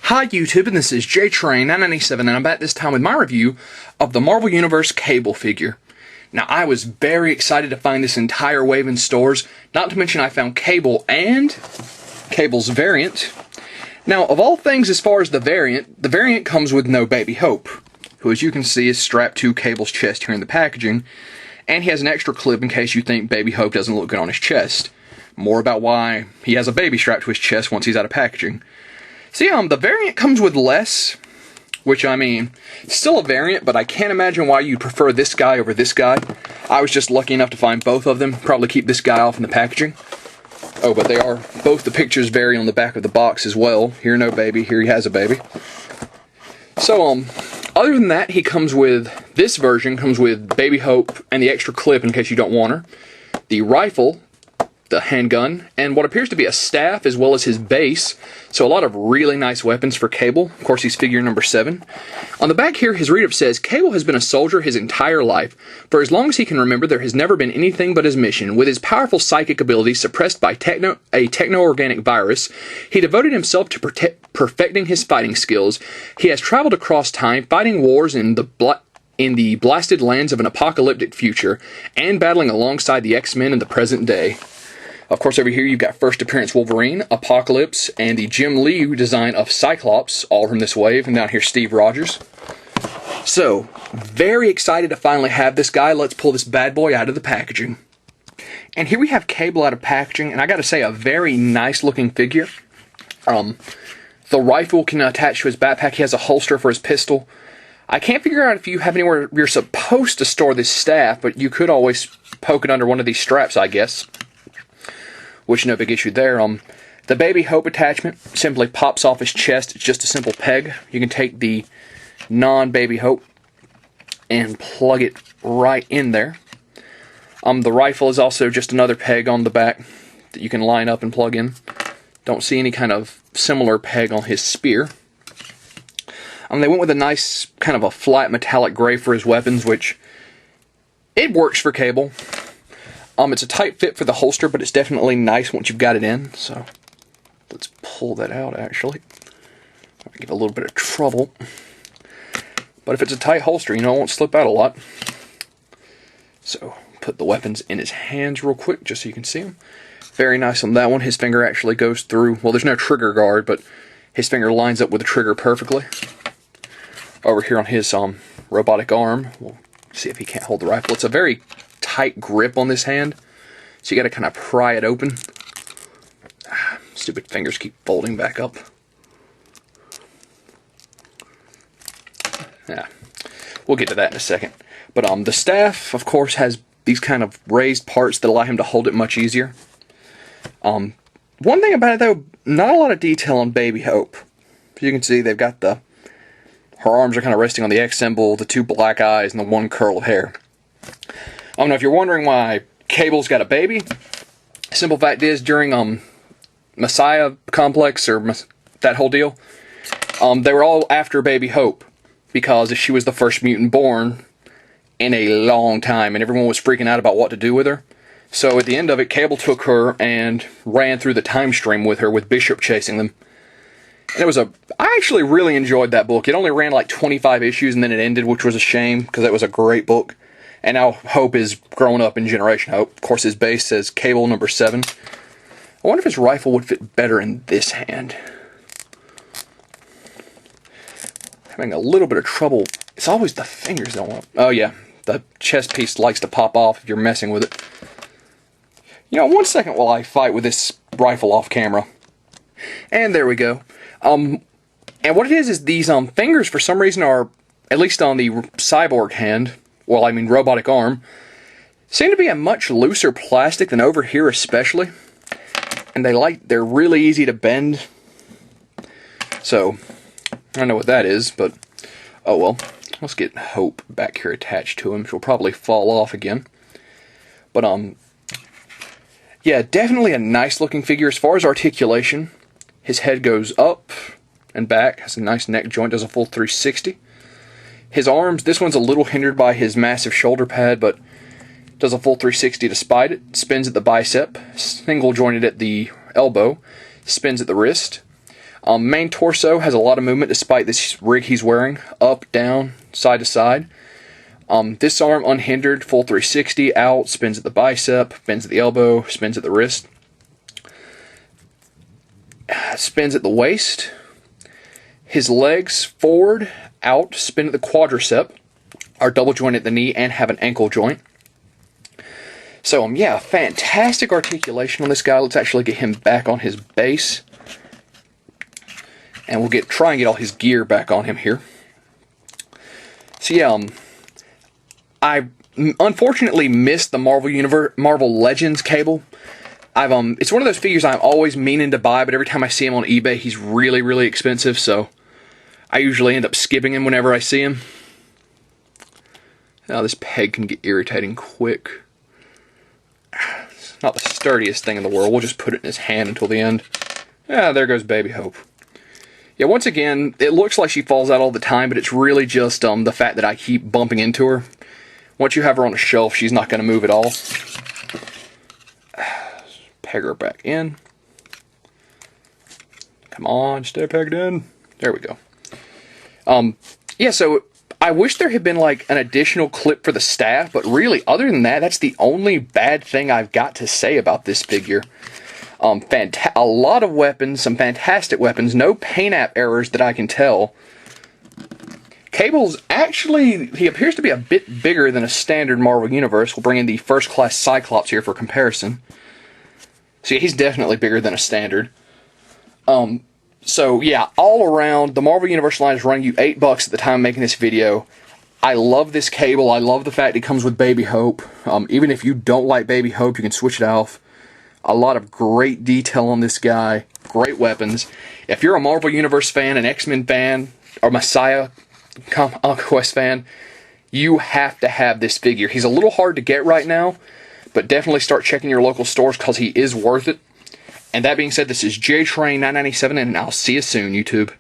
Hi YouTube, and this is JTrain997, and I'm back this time with my review of the Marvel Universe Cable figure. Now, I was very excited to find this entire wave in stores, not to mention I found Cable and Cable's variant. Now, of all things as far as the variant comes with no Baby Hope, who as you can see is strapped to Cable's chest here in the packaging, and he has an extra clip in case you think Baby Hope doesn't look good on his chest. More about why he has a baby strapped to his chest once he's out of packaging. See, the variant comes with less, which, I mean, still a variant, but I can't imagine why you'd prefer this guy over this guy. I was just lucky enough to find both of them. Probably keep this guy off in the packaging. Oh, but they are, both the pictures vary on the back of the box as well. Here, no baby. Here, he has a baby. So, other than that, he comes with, this version comes with Baby Hope and the extra clip in case you don't want her, the rifle, the handgun, and what appears to be a staff as well as his base. So a lot of really nice weapons for Cable. Of course, he's figure number 7. On the back here, his read-up says, Cable has been a soldier his entire life. For as long as he can remember, there has never been anything but his mission. With his powerful psychic abilities suppressed by a techno-organic virus, he devoted himself to perfecting his fighting skills. He has traveled across time, fighting wars in the blasted lands of an apocalyptic future, and battling alongside the X-Men in the present day. Of course, over here you've got first appearance Wolverine, Apocalypse, and the Jim Lee design of Cyclops, all from this wave, and down here Steve Rogers. So, very excited to finally have this guy. Let's pull this bad boy out of the packaging. And here we have Cable out of packaging, and I gotta say, a very nice looking figure. The rifle can attach to his backpack. He has a holster for his pistol. I can't figure out if you have anywhere you're supposed to store this staff, but you could always poke it under one of these straps, I guess. Which, no big issue there. The Baby Hope attachment simply pops off his chest. It's just a simple peg. You can take the non-Baby Hope and plug it right in there. The rifle is also just another peg on the back that you can line up and plug in. Don't see any kind of similar peg on his spear. They went with a nice kind of a flat metallic gray for his weapons, which it works for Cable. It's a tight fit for the holster, but it's definitely nice once you've got it in. So, let's pull that out, actually. I'll give it a little bit of trouble. But if it's a tight holster, you know, it won't slip out a lot. So, put the weapons in his hands real quick, just so you can see them. Very nice on that one. His finger actually goes through, well, there's no trigger guard, but his finger lines up with the trigger perfectly. Over here on his robotic arm, we'll see if he can't hold the rifle. It's a very tight grip on this hand, so you got to kind of pry it open. Stupid fingers keep folding back up. Yeah, we'll get to that in a second. But the staff, of course, has these kind of raised parts that allow him to hold it much easier. One thing about it, though, not a lot of detail on Baby Hope. As you can see, they've got her arms are kind of resting on the X symbol, the 2 black eyes, and the 1 curl of hair. I don't know if you're wondering why Cable's got a baby. Simple fact is, during Messiah Complex, or that whole deal, they were all after Baby Hope, because she was the first mutant born in a long time, and everyone was freaking out about what to do with her. So at the end of it, Cable took her and ran through the time stream with her, with Bishop chasing them. And I actually really enjoyed that book. It only ran like 25 issues, and then it ended, which was a shame, because it was a great book. And now Hope is growing up in Generation Hope. Of course, his base says Cable number 7. I wonder if his rifle would fit better in this hand. Having a little bit of trouble. It's always the fingers that want. Oh yeah, the chest piece likes to pop off if you're messing with it. You know, 1 second while I fight with this rifle off camera. And there we go. And what it is these fingers for some reason are, at least on the cyborg hand, well, I mean robotic arm, seem to be a much looser plastic than over here especially. And they're really easy to bend. So, I don't know what that is, but oh well. Let's get Hope back here attached to him. She'll probably fall off again. But yeah, definitely a nice looking figure as far as articulation. His head goes up and back, has a nice neck joint, does a full 360. His arms, this one's a little hindered by his massive shoulder pad, but does a full 360 despite it. Spins at the bicep, single jointed at the elbow, spins at the wrist. Main torso has a lot of movement despite this rig he's wearing. Up, down, side to side. This arm unhindered, full 360, out, spins at the bicep, bends at the elbow, spins at the wrist. Spins at the waist. His legs forward, out, spin at the quadricep, are double jointed at the knee and have an ankle joint. So, yeah, fantastic articulation on this guy. Let's actually get him back on his base. And we'll try and get all his gear back on him here. So, yeah, I unfortunately missed the Marvel Legends cable. It's one of those figures I'm always meaning to buy, but every time I see him on eBay, he's really, really expensive, so I usually end up skipping him whenever I see him. Now, this peg can get irritating quick. It's not the sturdiest thing in the world. We'll just put it in his hand until the end. Yeah, there goes Baby Hope. Yeah, once again, it looks like she falls out all the time, but it's really just the fact that I keep bumping into her. Once you have her on a shelf, she's not going to move at all. Peg her back in. Come on, stay pegged in. There we go. Yeah, so I wish there had been like an additional clip for the staff, but really, other than that, that's the only bad thing I've got to say about this figure. A lot of weapons, some fantastic weapons, no paint app errors that I can tell. Cable's actually, he appears to be a bit bigger than a standard Marvel Universe. We'll bring in the First Class Cyclops here for comparison. So yeah, he's definitely bigger than a standard. So yeah, all around, the Marvel Universe line is running you $8 at the time of making this video. I love this Cable. I love the fact it comes with Baby Hope. Even if you don't like Baby Hope, you can switch it off. A lot of great detail on this guy. Great weapons. If you're a Marvel Universe fan, an X-Men fan, or Messiah Conquest fan, you have to have this figure. He's a little hard to get right now, but definitely start checking your local stores because he is worth it. And that being said, this is JTrain997, and I'll see you soon, YouTube.